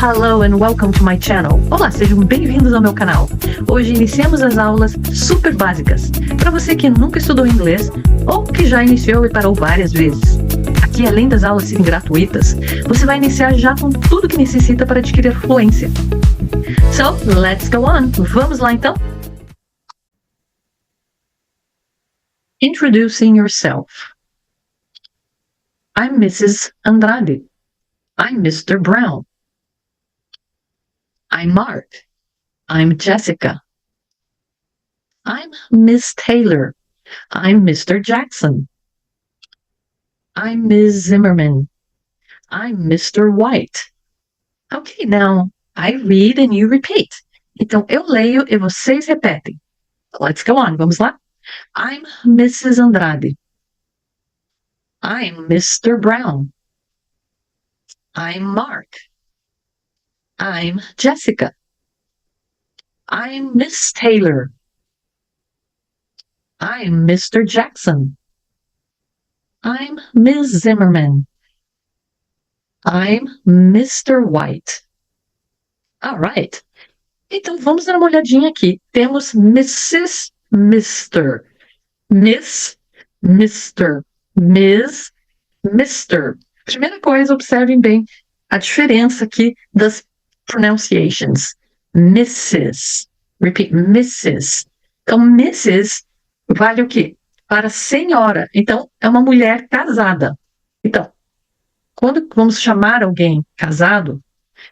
Hello and welcome to my channel. Olá, sejam bem-vindos ao meu canal. Hoje iniciamos as aulas super básicas para você que nunca estudou inglês ou que já iniciou e parou várias vezes. Aqui, além das aulas serem gratuitas, você vai iniciar já com tudo que necessita para adquirir fluência. So, let's go on. Vamos lá então? Introducing yourself. I'm Mrs. Andrade. I'm Mr. Brown. I'm Mark. I'm Jessica. I'm Miss Taylor. I'm Mr. Jackson. I'm Ms. Zimmerman. I'm Mr. White. Okay, now I read and you repeat. Então, eu leio e vocês repetem. Let's go on. Vamos lá? I'm Mrs. Andrade. I'm Mr. Brown. I'm Mark. I'm Jessica. I'm Miss Taylor. I'm Mr. Jackson. I'm Ms. Zimmerman. I'm Mr. White. All right. Então, vamos dar uma olhadinha aqui. Temos Mrs., Mr., Miss, Mr., Ms., Mr. Primeira coisa, observem bem a diferença aqui das pronunciations. Mrs. Repeat, Mrs. Então, Mrs. vale o quê? Para senhora. Então, é uma mulher casada. Então, quando vamos chamar alguém casado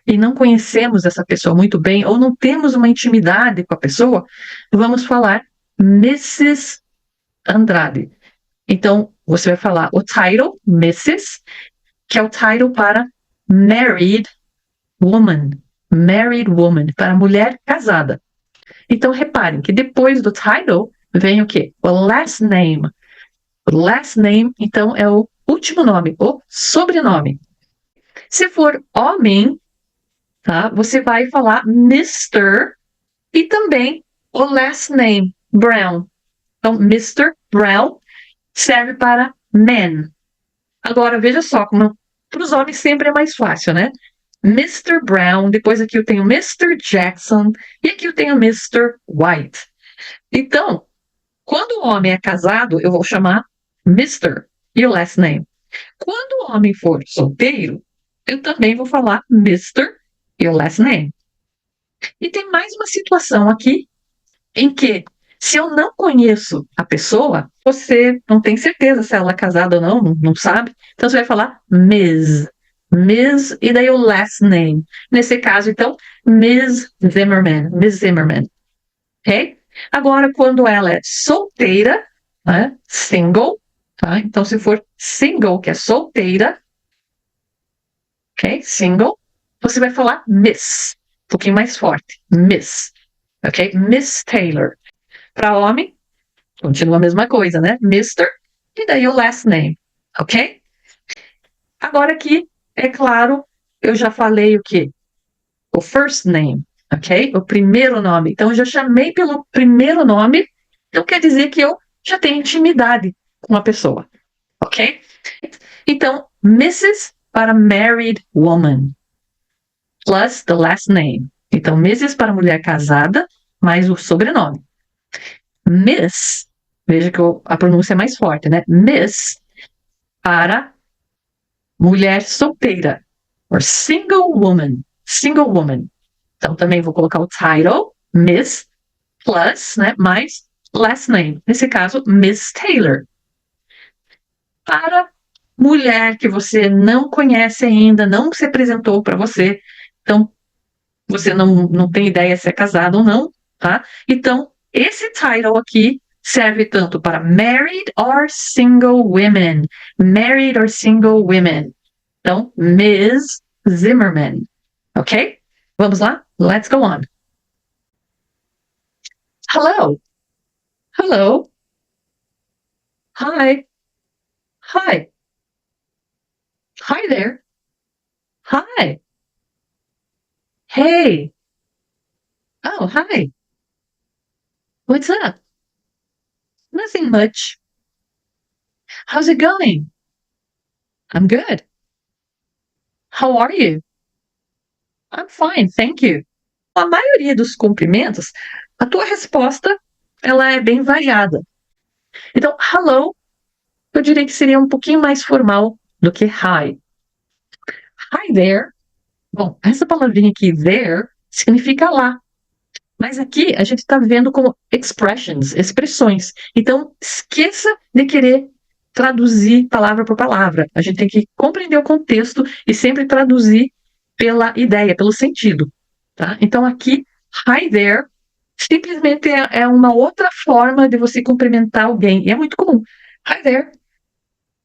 e não conhecemos essa pessoa muito bem ou não temos uma intimidade com a pessoa, vamos falar Mrs. Andrade. Então, você vai falar o title, Mrs., que é o title para married woman. Married woman, para mulher casada. Então, reparem que depois do title vem o quê? O last name. O last name, então, é o último nome, o sobrenome. Se for homem, tá? Você vai falar Mr. e também o last name, Brown. Então, Mr. Brown serve para man. Agora, veja só, como para os homens sempre é mais fácil, né? Mr. Brown, depois aqui eu tenho Mr. Jackson e aqui eu tenho Mr. White. Então, quando o homem é casado, eu vou chamar Mr. e o last name. Quando o homem for solteiro, eu também vou falar Mr. e o last name. E tem mais uma situação aqui em que, se eu não conheço a pessoa, você não tem certeza se ela é casada ou não, não sabe. Então você vai falar Ms. Ms. e daí o last name. Nesse caso, então, Ms. Zimmerman. Ms. Zimmerman. Ok? Agora, quando ela é solteira, né? Single, tá? Então, se for single, que é solteira, ok? Single, você vai falar Miss. Um pouquinho mais forte. Miss. Ok? Miss Taylor. Para homem, continua a mesma coisa, né? Mr. e daí o last name. Ok? Agora aqui, é claro, eu já falei o quê? O first name, ok? O primeiro nome. Então, eu já chamei pelo primeiro nome, então quer dizer que eu já tenho intimidade com a pessoa, ok? Então, Mrs. para married woman, plus the last name. Então, Mrs. para mulher casada, mais o sobrenome. Miss, veja que a pronúncia é mais forte, né? Miss para mulher solteira, or single woman, single woman. Então, também vou colocar o title, Miss, plus, né, mais last name. Nesse caso, Miss Taylor. Para mulher que você não conhece ainda, não se apresentou para você, então, você não tem ideia se é casado ou não, tá? Então, esse title aqui serve tanto para married or single women. Married or single women. Então, Ms. Zimmerman. Ok? Vamos lá? Let's go on. Hello. Hello. Hi. Hi. Hi there. Hi. Hey. Oh, hi. What's up? Nothing much. How's it going? I'm good. How are you? I'm fine, thank you. A maioria dos cumprimentos, a tua resposta, ela é bem variada. Então, hello, eu diria que seria um pouquinho mais formal do que hi. Hi there. Bom, essa palavrinha aqui, there, significa lá. Mas aqui a gente está vendo como expressions, expressões. Então, esqueça de querer traduzir palavra por palavra. A gente tem que compreender o contexto e sempre traduzir pela ideia, pelo sentido. Tá? Então, aqui, hi there, simplesmente é uma outra forma de você cumprimentar alguém. E é muito comum. Hi there.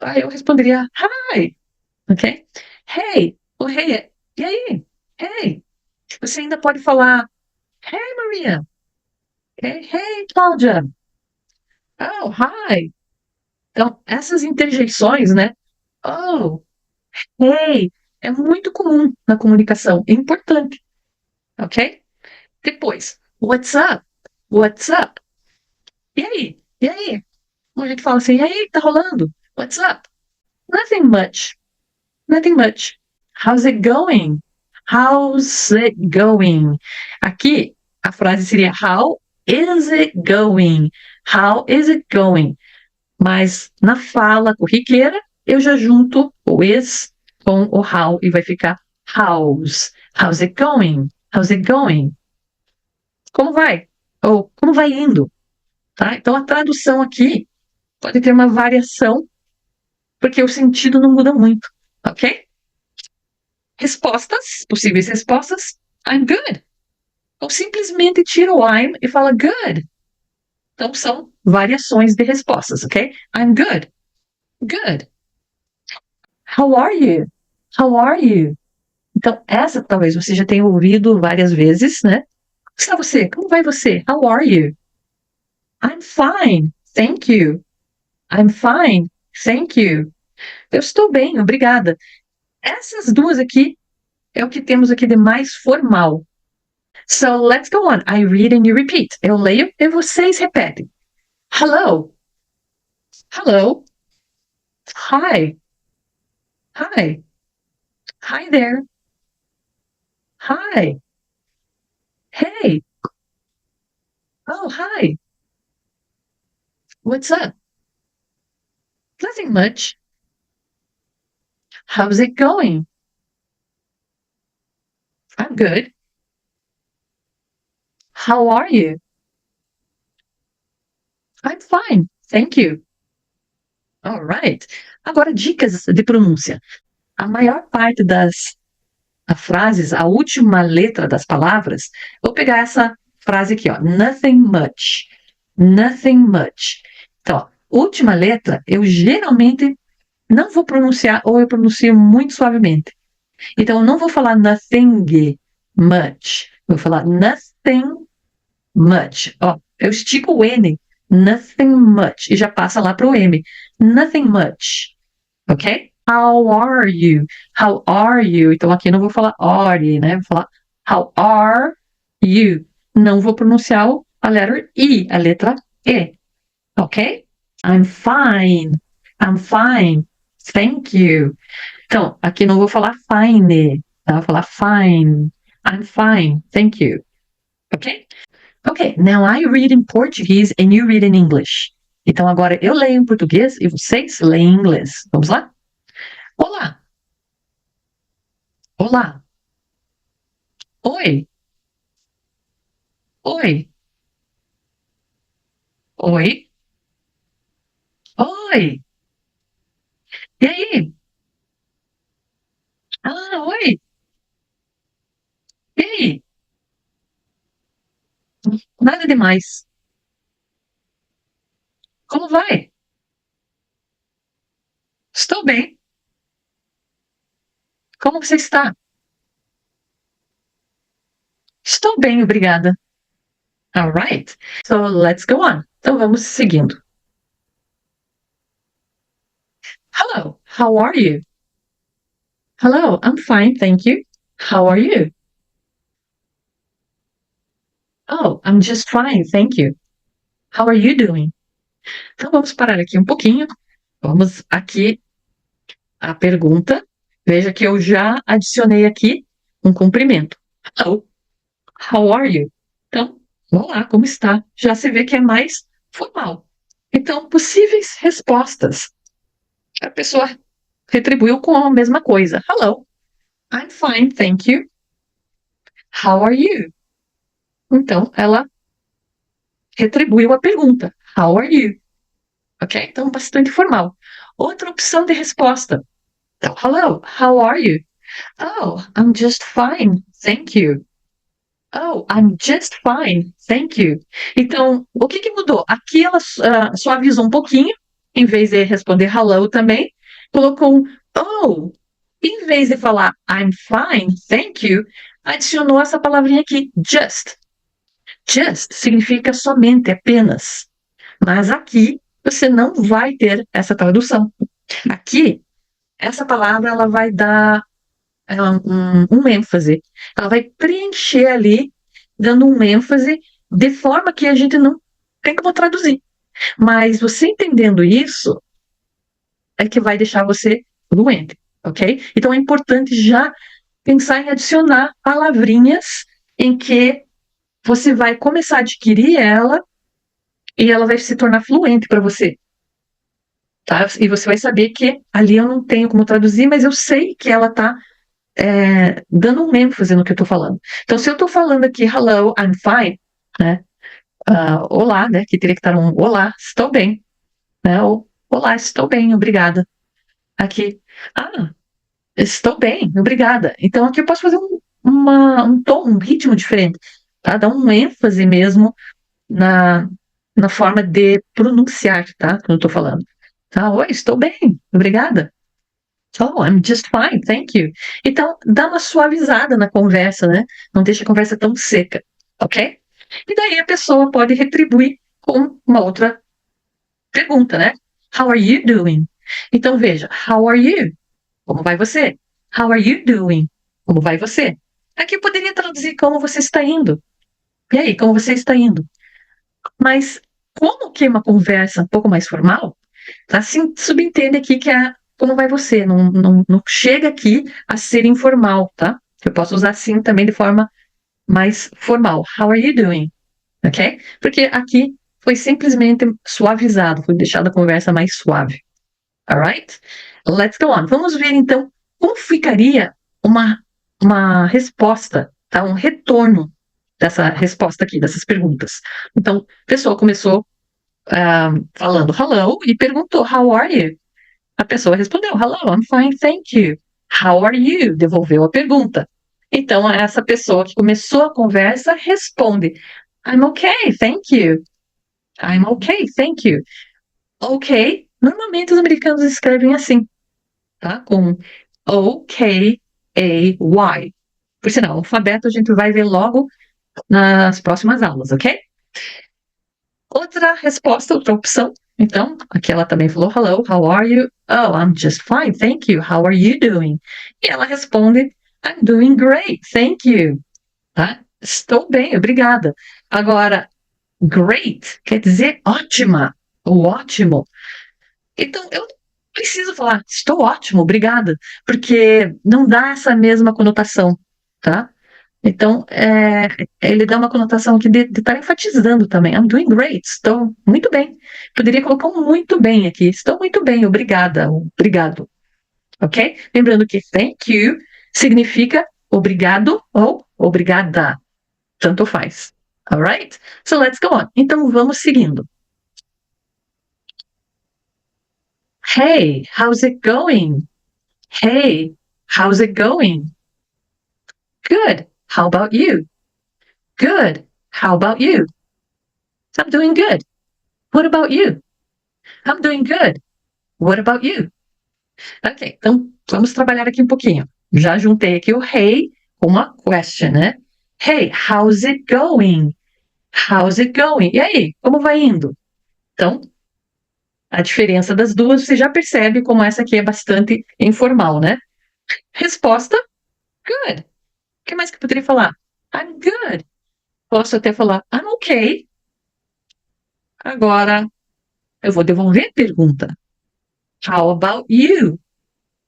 Aí eu responderia hi, ok? Hey, oh, hey, e aí? Hey. Você ainda pode falar hey, Maria. Hey, Cláudia. Oh, hi. Então, essas interjeições, né? Oh, hey, é muito comum na comunicação, é importante, ok? Depois, what's up? What's up? E aí? E aí? A gente fala assim, e aí, tá rolando? What's up? Nothing much. Nothing much. How's it going? How's it going? Aqui, a frase seria how is it going? How is it going? Mas na fala corriqueira, eu já junto o is com o how e vai ficar how's. How's it going? How's it going? Como vai? Ou como vai indo? Tá? Então a tradução aqui pode ter uma variação, porque o sentido não muda muito, ok? Respostas, possíveis respostas, I'm good. Ou simplesmente tira o I'm e fala good. Então são variações de respostas, ok? I'm good. Good. How are you? How are you? Então, essa talvez você já tenha ouvido várias vezes, né? Como está você? Como vai você? How are you? I'm fine, thank you. I'm fine, thank you. Eu estou bem, obrigada. Essas duas aqui é o que temos aqui de mais formal. So let's go on. I read and you repeat. Eu leio e vocês repetem. Hello. Hello. Hi. Hi. Hi there. Hi. Hey. Oh, hi. What's up? Nothing much. How's it going? I'm good. How are you? I'm fine, thank you. All right. Agora, dicas de pronúncia. A maior parte das frases, a última letra das palavras, vou pegar essa frase aqui, ó. Nothing much. Nothing much. Então, ó, última letra, eu geralmente não vou pronunciar ou eu pronuncio muito suavemente. Então, eu não vou falar nothing much. Vou falar nothing much. Ó, eu estico o N. Nothing much. E já passa lá para o M. Nothing much. Ok? How are you? How are you? Então aqui não vou falar are, né? Vou falar how are you? Não vou pronunciar a letra I, a letra E. Ok? I'm fine. I'm fine. Thank you. Então, aqui não vou falar fine. Tá? Vou falar fine. I'm fine. Thank you. Ok? Ok, now I read in Portuguese and you read in English. Então agora eu leio em português e vocês leem em inglês. Vamos lá? Olá. Olá. Oi. Oi. Oi. Oi. E aí? Ah, oi. E aí? Nada demais. Como vai? Estou bem. Como você está? Estou bem, obrigada. All right. So let's go on. Então vamos seguindo. Hello. How are you? Hello. I'm fine, thank you. How are you? Oh, I'm just fine, thank you. How are you doing? Então vamos parar aqui um pouquinho. Vamos aqui a pergunta. Veja que eu já adicionei aqui um cumprimento. Hello, how are you? Então, olá, como está? Já se vê que é mais formal. Então, possíveis respostas. A pessoa retribuiu com a mesma coisa. Hello, I'm fine, thank you. How are you? Então, ela retribuiu a pergunta. How are you? Ok? Então, bastante formal. Outra opção de resposta. Então, hello, how are you? Oh, I'm just fine, thank you. Oh, I'm just fine, thank you. Então, o que mudou? Aqui ela suavizou um pouquinho, em vez de responder hello também, colocou um oh. Em vez de falar I'm fine, thank you, adicionou essa palavrinha aqui, just. Just significa somente, apenas. Mas aqui você não vai ter essa tradução. Aqui, essa palavra ela vai dar um ênfase. Ela vai preencher ali, dando um ênfase, de forma que a gente não tem como traduzir. Mas você entendendo isso, é que vai deixar você fluente, ok? Então é importante já pensar em adicionar palavrinhas em que você vai começar a adquirir ela e ela vai se tornar fluente para você. Tá? E você vai saber que ali eu não tenho como traduzir, mas eu sei que ela está dando um ênfase no que eu estou falando. Então, se eu estou falando aqui, hello, I'm fine, né? Olá, né? Que teria que estar um olá, estou bem, né? Ou olá, estou bem, obrigada. Aqui, estou bem, obrigada. Então, aqui eu posso fazer um tom, um ritmo diferente, tá? Dar um ênfase mesmo na, na forma de pronunciar, tá? Quando eu estou falando. Tá? Oi, estou bem, obrigada. Oh, I'm just fine, thank you. Então, dá uma suavizada na conversa, né? Não deixa a conversa tão seca, ok? E daí a pessoa pode retribuir com uma outra pergunta, né? How are you doing? Então, veja, how are you? Como vai você? How are you doing? Como vai você? Aqui eu poderia traduzir como você está indo. E aí, como você está indo? Mas, como que é uma conversa um pouco mais formal, assim, subentende aqui que é como vai você, não chega aqui a ser informal, tá? Eu posso usar assim também de forma mais formal. How are you doing? Ok? Porque aqui foi simplesmente suavizado, foi deixado a conversa mais suave. Alright? Let's go on. Vamos ver então como ficaria uma resposta, tá? Um retorno dessa resposta aqui, dessas perguntas. Então, a pessoa começou falando hello e perguntou how are you? A pessoa respondeu hello, I'm fine, thank you. How are you? Devolveu a pergunta. Então, essa pessoa que começou a conversa responde I'm okay, thank you. I'm okay, thank you. Ok, normalmente os americanos escrevem assim, tá? Com O-K-A-Y. Por sinal, o alfabeto a gente vai ver logo nas próximas aulas, ok? Outra resposta, outra opção. Então, aqui ela também falou hello, how are you? Oh, I'm just fine, thank you. How are you doing? E ela responde I'm doing great, thank you. Tá? Estou bem, obrigada. Agora, great quer dizer ótima, ou ótimo. Então, eu preciso falar estou ótimo, obrigada, porque não dá essa mesma conotação, tá? Então, ele dá uma conotação aqui de estar enfatizando também. I'm doing great, estou muito bem. Poderia colocar um muito bem aqui. Estou muito bem, obrigada, obrigado. Ok? Lembrando que thank you significa obrigado ou obrigada. Tanto faz. Alright? So let's go on. Então, vamos seguindo. Hey, how's it going? Hey, how's it going? Good. How about you? Good. How about you? I'm doing good. What about you? I'm doing good. What about you? Ok, então vamos trabalhar aqui um pouquinho. Já juntei aqui o hey com uma question, né? Hey, how's it going? How's it going? E aí, como vai indo? Então, a diferença das duas, você já percebe como essa aqui é bastante informal, né? Resposta, good. O que mais que eu poderia falar? I'm good. Posso até falar I'm okay. Agora, eu vou devolver a pergunta. How about you?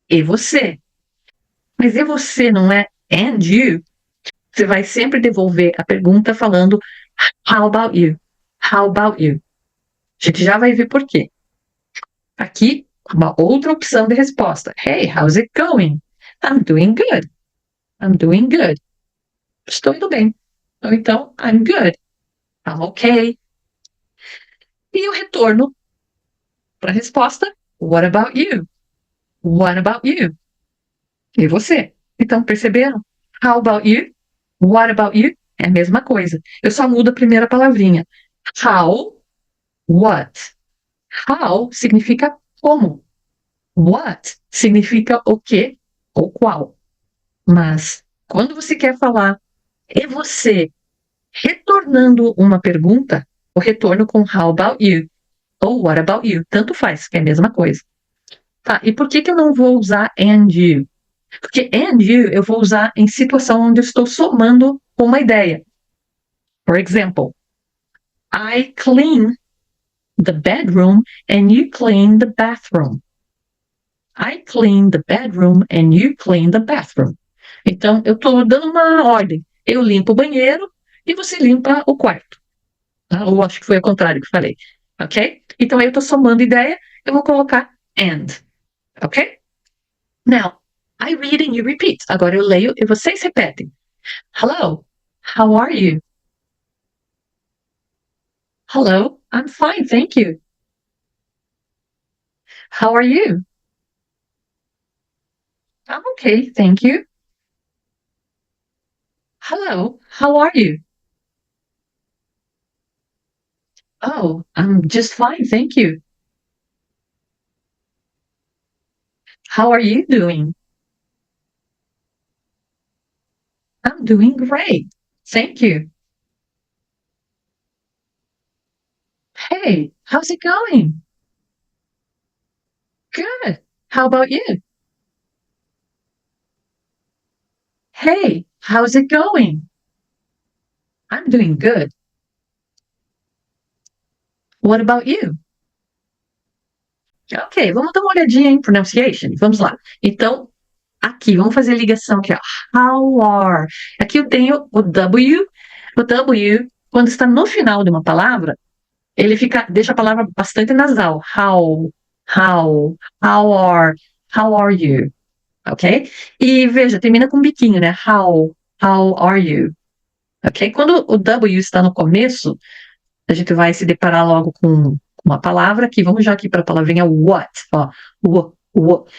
E você? Mas e você não é and you, você vai sempre devolver a pergunta falando how about you? How about you? A gente já vai ver por quê. Aqui, uma outra opção de resposta. Hey, how's it going? I'm doing good. I'm doing good. Estou indo bem. Ou então, I'm good. I'm okay. E o retorno para a resposta, what about you? What about you? E você? Então, perceberam? How about you? What about you? É a mesma coisa. Eu só mudo a primeira palavrinha. How, what. How significa como. What significa o que ou qual. Mas, quando você quer falar, é você retornando uma pergunta, o retorno com how about you ou what about you, tanto faz, que é a mesma coisa. Tá, e por que que eu não vou usar and you? Porque and you eu vou usar em situação onde eu estou somando uma ideia. For example, I clean the bedroom and you clean the bathroom. I clean the bedroom and you clean the bathroom. Então, eu estou dando uma ordem. Eu limpo o banheiro e você limpa o quarto. Tá? Ou acho que foi ao contrário que falei. Ok? Então, aí eu estou somando ideia, eu vou colocar and. Ok? Now, I read and you repeat. Agora eu leio e vocês repetem. Hello, how are you? Hello, I'm fine, thank you. How are you? I'm okay, thank you. Hello, how are you? Oh, I'm just fine, thank you. How are you doing? I'm doing great. Thank you. Hey, how's it going? Good. How about you? Hey, how's it going? I'm doing good. What about you? Ok, vamos dar uma olhadinha em pronunciation. Vamos lá. Então, aqui, vamos fazer a ligação aqui, ó. How are. Aqui eu tenho o W. O W, quando está no final de uma palavra, ele deixa a palavra bastante nasal. How are you? Ok? E veja, termina com um biquinho, né? How are you? Ok? Quando o W está no começo, a gente vai se deparar logo com uma palavra aqui. Vamos já aqui para a palavrinha what. Ó,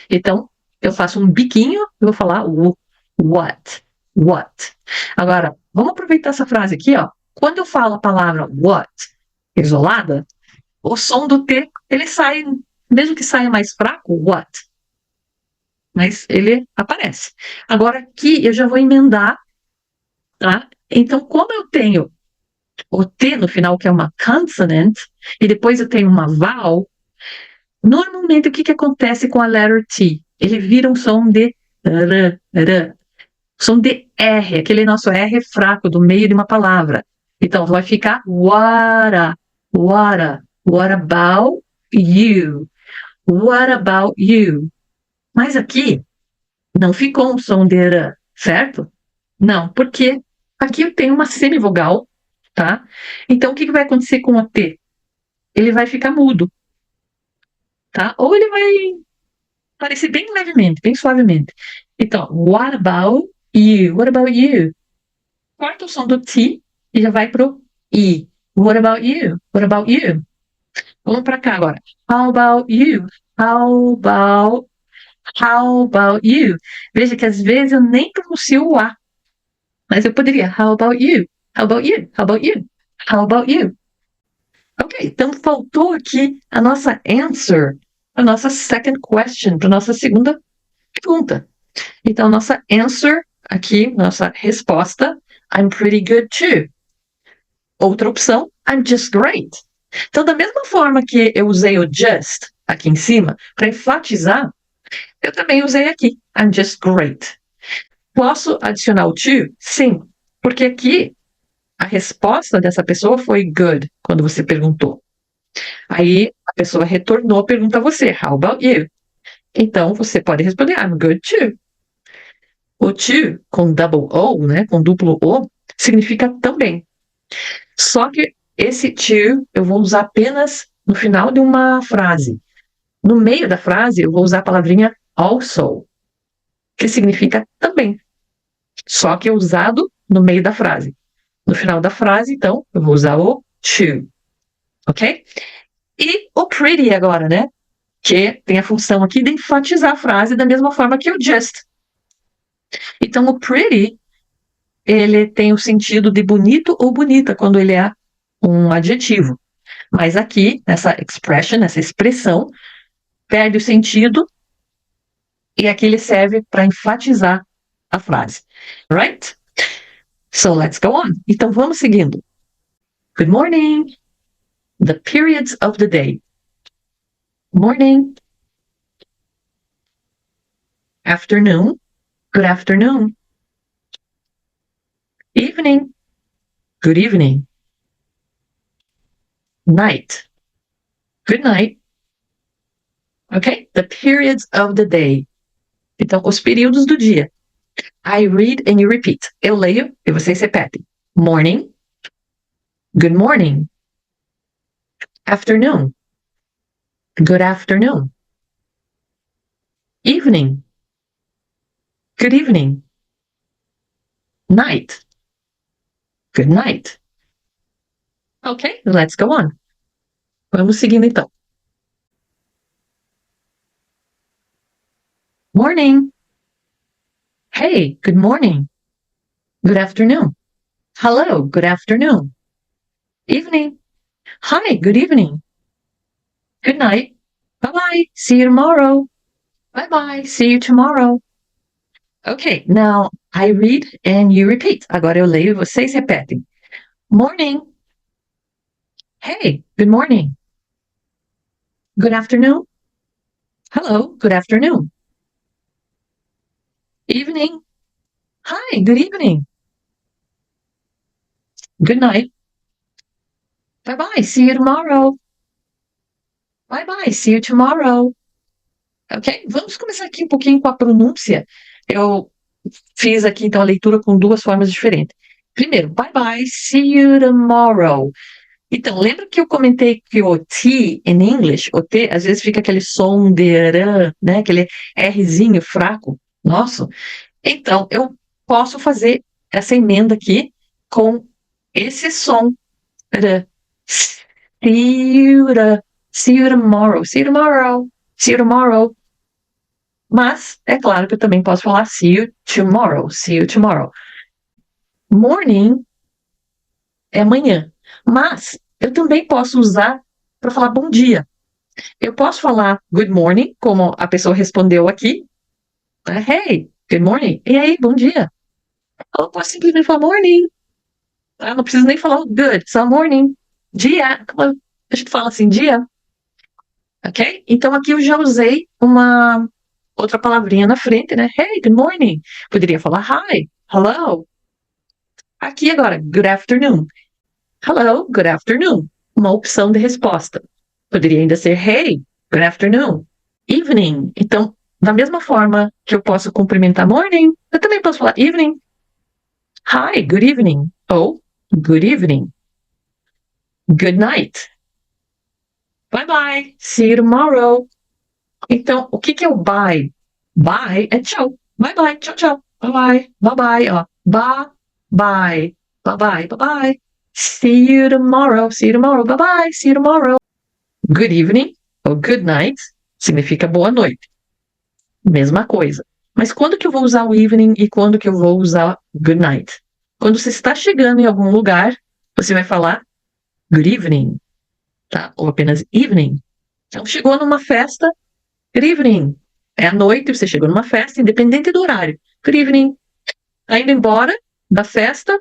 Então, eu faço um biquinho e vou falar what. What. Agora, vamos aproveitar essa frase aqui, ó. Quando eu falo a palavra what isolada, o som do T, ele sai, mesmo que saia mais fraco, what. Mas ele aparece. Agora aqui eu já vou emendar, tá? Então, como eu tenho o T no final, que é uma consonant, e depois eu tenho uma vowel, normalmente o que que acontece com a letter T? Ele vira um som de r, som de R, aquele nosso R fraco do meio de uma palavra. Então, vai ficar what about you? What about you? Mas aqui não ficou um som de r, certo? Não, porque aqui eu tenho uma semivogal, tá? Então, o que que vai acontecer com o T? Ele vai ficar mudo, tá? Ou ele vai aparecer bem levemente, bem suavemente. Então, what about you? What about you? Corta o som do T e já vai pro I. What about you? What about you? Vamos para cá agora. How about you? How about you? Veja que às vezes eu nem pronuncio o A, mas eu poderia. How about you? How about you? How about you? How about you? Ok, então faltou aqui a nossa answer, a nossa second question, para a nossa segunda pergunta. Então, nossa answer aqui, nossa resposta, I'm pretty good too. Outra opção, I'm just great. Então, da mesma forma que eu usei o just aqui em cima, para enfatizar, eu também usei aqui, I'm just great. Posso adicionar o to? Sim, porque aqui a resposta dessa pessoa foi good, quando você perguntou. Aí a pessoa retornou a pergunta a você, how about you? Então você pode responder, I'm good too. O to, com double O, né, com duplo O, significa também. Só que esse to eu vou usar apenas no final de uma frase. No meio da frase, eu vou usar a palavrinha also, que significa também. Só que é usado no meio da frase. No final da frase, então, eu vou usar o to. Ok? E o pretty agora, né? Que tem a função aqui de enfatizar a frase da mesma forma que o just. Então, o pretty, ele tem o sentido de bonito ou bonita quando ele é um adjetivo. Mas aqui, nessa expression, essa expressão, perde o sentido e aqui ele serve para enfatizar a frase. Right? So let's go on. Então vamos seguindo. Good morning. The periods of the day. Morning. Afternoon. Good afternoon. Evening. Good evening. Night. Good night. Okay? The periods of the day. Então, os períodos do dia. I read and you repeat. Eu leio e vocês repetem. Morning. Good morning. Afternoon. Good afternoon. Evening. Good evening. Night. Good night. Okay, let's go on. Vamos seguindo então. Morning. Hey, good morning. Good afternoon. Hello, good afternoon. Evening. Hi, good evening. Good night. Bye-bye. See you tomorrow. Bye-bye. See you tomorrow. Okay, now I read and you repeat. Agora eu leio e vocês repetem. Morning. Hey, good morning. Good afternoon. Hello, good afternoon. Evening. Hi, good evening. Good night. Bye-bye. See you tomorrow. Bye-bye. See you tomorrow. Ok? Vamos começar aqui um pouquinho com a pronúncia. Eu fiz aqui, então, a leitura com duas formas diferentes. Primeiro, bye-bye. See you tomorrow. Então, lembra que eu comentei que o T, in English, o T, às vezes fica aquele som de rã, né? Aquele Rzinho fraco. Nossa. Então, eu posso fazer essa emenda aqui com esse som. See you tomorrow. See you tomorrow. See you tomorrow. Mas, é claro que eu também posso falar see you tomorrow. See you tomorrow. Morning é amanhã. Mas, eu também posso usar para falar bom dia. Eu posso falar good morning, como a pessoa respondeu aqui. Hey, good morning. E aí, bom dia. Ou eu posso simplesmente falar morning. Eu não preciso nem falar good, só morning. Dia. A gente fala assim, dia. Ok? Então aqui eu já usei uma outra palavrinha na frente, né? Hey, good morning. Poderia falar hi, hello. Aqui agora, good afternoon. Hello, good afternoon. Uma opção de resposta. Poderia ainda ser hey, good afternoon. Evening. Então, da mesma forma que eu posso cumprimentar morning, eu também posso falar evening. Hi, good evening. Ou good evening. Good night. Bye bye. See you tomorrow. Então, o que é o bye? Bye é tchau. Bye bye, tchau, tchau. Bye bye, bye bye, ó. Bye bye, bye bye, bye bye. See you tomorrow, see you tomorrow, bye bye, see you tomorrow. Good evening ou good night significa boa noite. Mesma coisa. Mas quando que eu vou usar o evening e quando que eu vou usar good night? Quando você está chegando em algum lugar, você vai falar good evening, tá? Ou apenas evening. Então, chegou numa festa, good evening. É à noite, você chegou numa festa, independente do horário. Good evening. Tá indo embora da festa.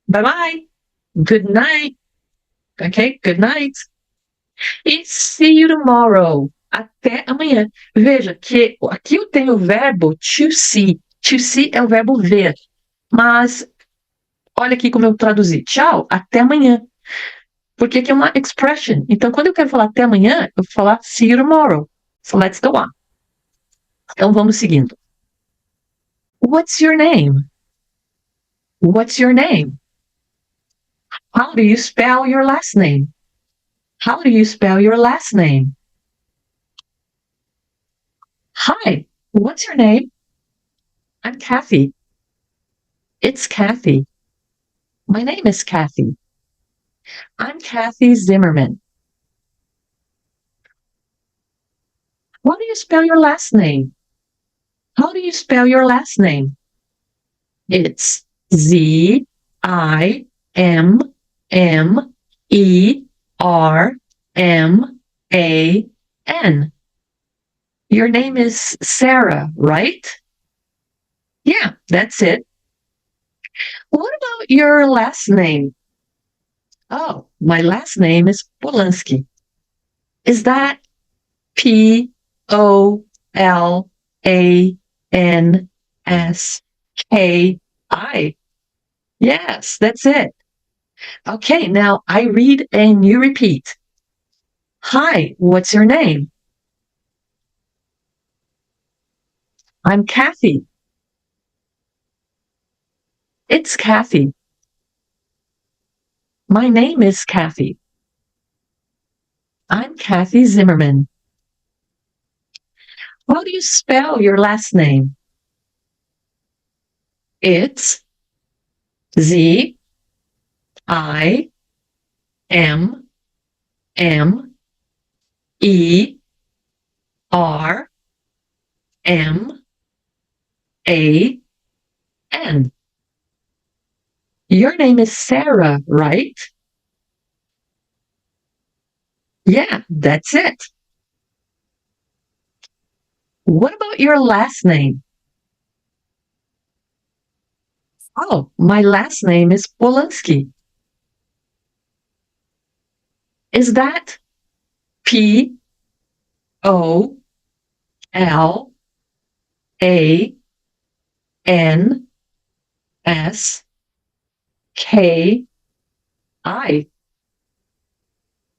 Bye bye. Good night. Ok? Good night. E see you tomorrow. Até amanhã. Veja que aqui eu tenho o verbo to see. To see é o verbo ver. Mas olha aqui como eu traduzi. Tchau, até amanhã. Porque aqui é uma expression. Então, quando eu quero falar até amanhã, eu vou falar see you tomorrow. So let's go on. Então, vamos seguindo. What's your name? What's your name? How do you spell your last name? How do you spell your last name? Hi, what's your name? I'm Kathy. It's Kathy. My name is Kathy. I'm Kathy Zimmerman. How do you spell your last name? How do you spell your last name? It's Zimmerman. Your name is Sarah, right? Yeah, that's it. What about your last name? Oh, my last name is Polanski. Is that Polanski? Yes, that's it. Okay, now I read and you repeat. Hi, what's your name? I'm Kathy. It's Kathy. My name is Kathy. I'm Kathy Zimmerman. How do you spell your last name? It's Zimmerman. Your name is Sarah, right? Yeah, that's it. What about your last name? Oh, my last name is Polanski. Is that Polanski?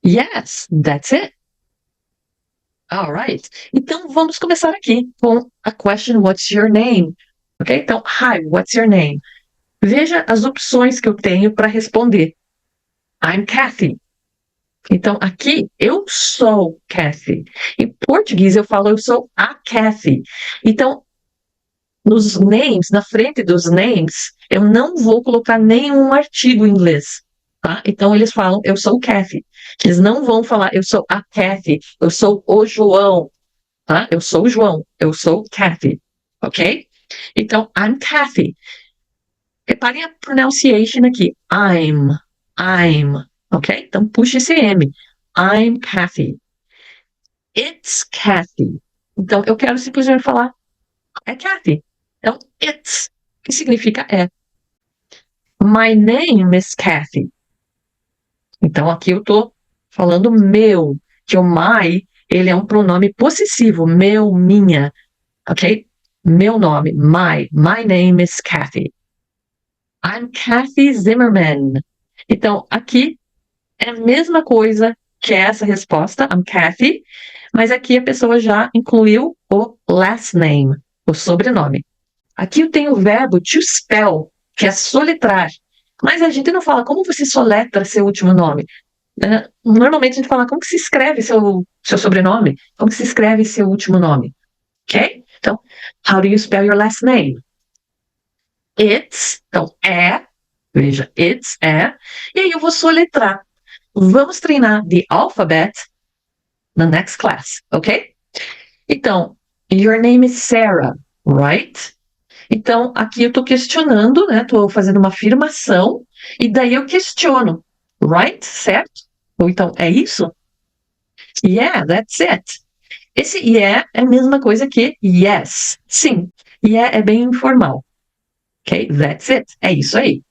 Yes, that's it. All right. Então vamos começar aqui com a question What's your name? Ok? Então, hi, what's your name? Veja as opções que eu tenho para responder. I'm Kathy. Então, aqui, eu sou Kathy. Em português, eu falo eu sou a Kathy. Então, nos names, na frente dos names, eu não vou colocar nenhum artigo em inglês. Tá? Então, eles falam eu sou Kathy. Eles não vão falar eu sou a Kathy, eu sou o João. Tá? Eu sou o João, eu sou Kathy. Ok? Então, I'm Kathy. Reparem a pronunciation aqui. I'm. Ok? Então, puxa esse M. I'm Kathy. It's Kathy. Então, eu quero simplesmente falar é Kathy. Então, it's, que significa é. My name is Kathy. Então, aqui eu tô falando meu, que o my, ele é um pronome possessivo. Meu, minha. Ok? Meu nome, my name is Kathy. I'm Kathy Zimmerman. Então, aqui é a mesma coisa que essa resposta, I'm Kathy, mas aqui a pessoa já incluiu o last name, o sobrenome. Aqui eu tenho o verbo to spell, que é soletrar. Mas a gente não fala como você soletra seu último nome. Normalmente a gente fala como que se escreve seu sobrenome, como que se escreve seu último nome. Ok? Então, how do you spell your last name? It's, então veja, it's é, e aí eu vou soletrar. Vamos treinar the alphabet na next class, ok? Então, your name is Sarah, right? Então, aqui eu estou questionando, né? Estou fazendo uma afirmação, e daí eu questiono, right? Certo? Ou então, é isso? Yeah, that's it. Esse yeah é a mesma coisa que yes. Sim, yeah é bem informal. Ok? That's it. É isso aí.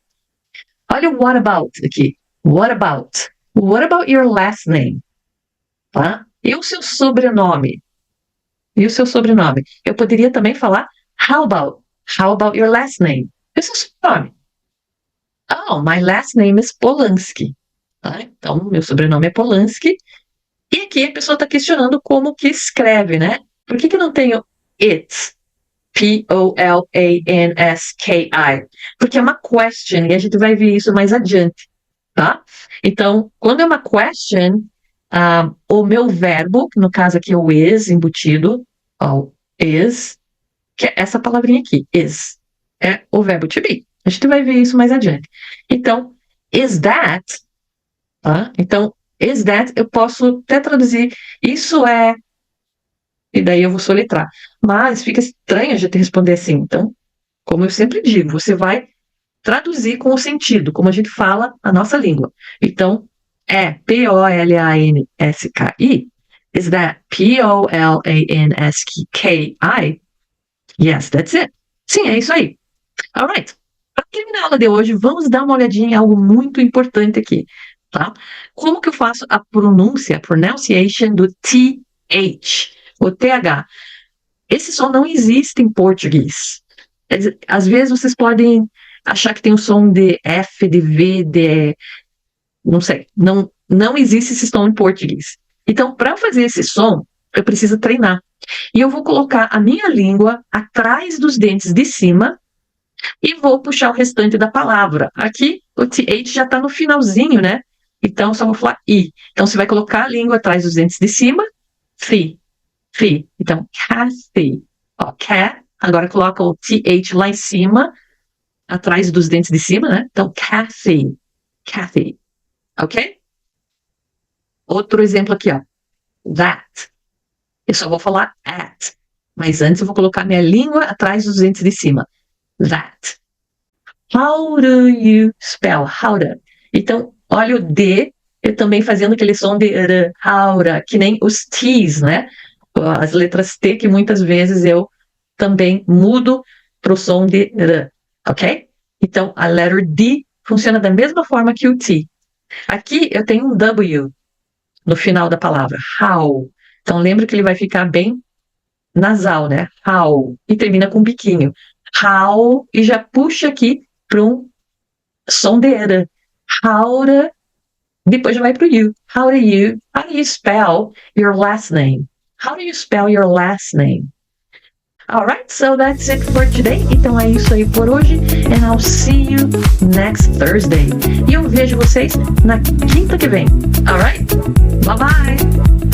Olha o what about aqui. What about? What about your last name? Tá? E o seu sobrenome? E o seu sobrenome? Eu poderia também falar how about? How about your last name? E o seu sobrenome? Oh, my last name is Polanski. Tá? Então, meu sobrenome é Polanski. E aqui a pessoa está questionando como que escreve, né? Por que eu não tenho it? P-O-L-A-N-S-K-I. Porque é uma question e a gente vai ver isso mais adiante, tá? Então, quando é uma question, o meu verbo, que no caso aqui é o is embutido, ó, is, que é essa palavrinha aqui, is, é o verbo to be. A gente vai ver isso mais adiante. Então, is that, tá? Então, is that, eu posso até traduzir, isso é, e daí eu vou soletrar. Mas fica estranho a gente responder assim. Então, como eu sempre digo, você vai traduzir com o sentido, como a gente fala a nossa língua. Então, é P-O-L-A-N-S-K-I. Is that P-O-L-A-N-S-K-I? Yes, that's it. Sim, é isso aí. Alright. Para terminar a aula de hoje, vamos dar uma olhadinha em algo muito importante aqui, tá? Como que eu faço a pronúncia, pronunciation do TH, o TH? Esse som não existe em português. Às vezes vocês podem achar que tem um som de F, de V, de... não sei. Não existe esse som em português. Então, para fazer esse som, eu preciso treinar. E eu vou colocar a minha língua atrás dos dentes de cima e vou puxar o restante da palavra. Aqui, o TH já está no finalzinho, né? Então, só vou falar I. Então, você vai colocar a língua atrás dos dentes de cima. Fi. Então, Cathy. Ó, cat. Agora coloca o TH lá em cima, atrás dos dentes de cima, né? Então, Cathy. Ok? Outro exemplo aqui, ó. That. Eu só vou falar at. Mas antes eu vou colocar minha língua atrás dos dentes de cima. That. How do you spell? How do. Então, olha o D, eu também fazendo aquele som de R, how do, que nem os T's, né? As letras T que muitas vezes eu também mudo para o som de R, ok? Então, a letra D funciona da mesma forma que o T. Aqui eu tenho um W no final da palavra, how. Então, lembra que ele vai ficar bem nasal, né? How. E termina com um biquinho. How. E já puxa aqui para um som de R. How do. Depois já vai para o you. How do you spell your last name? How do you spell your last name? Alright, so that's it for today. Então é isso aí por hoje. And I'll see you next Thursday. E eu vejo vocês na quinta que vem. Alright? Bye bye!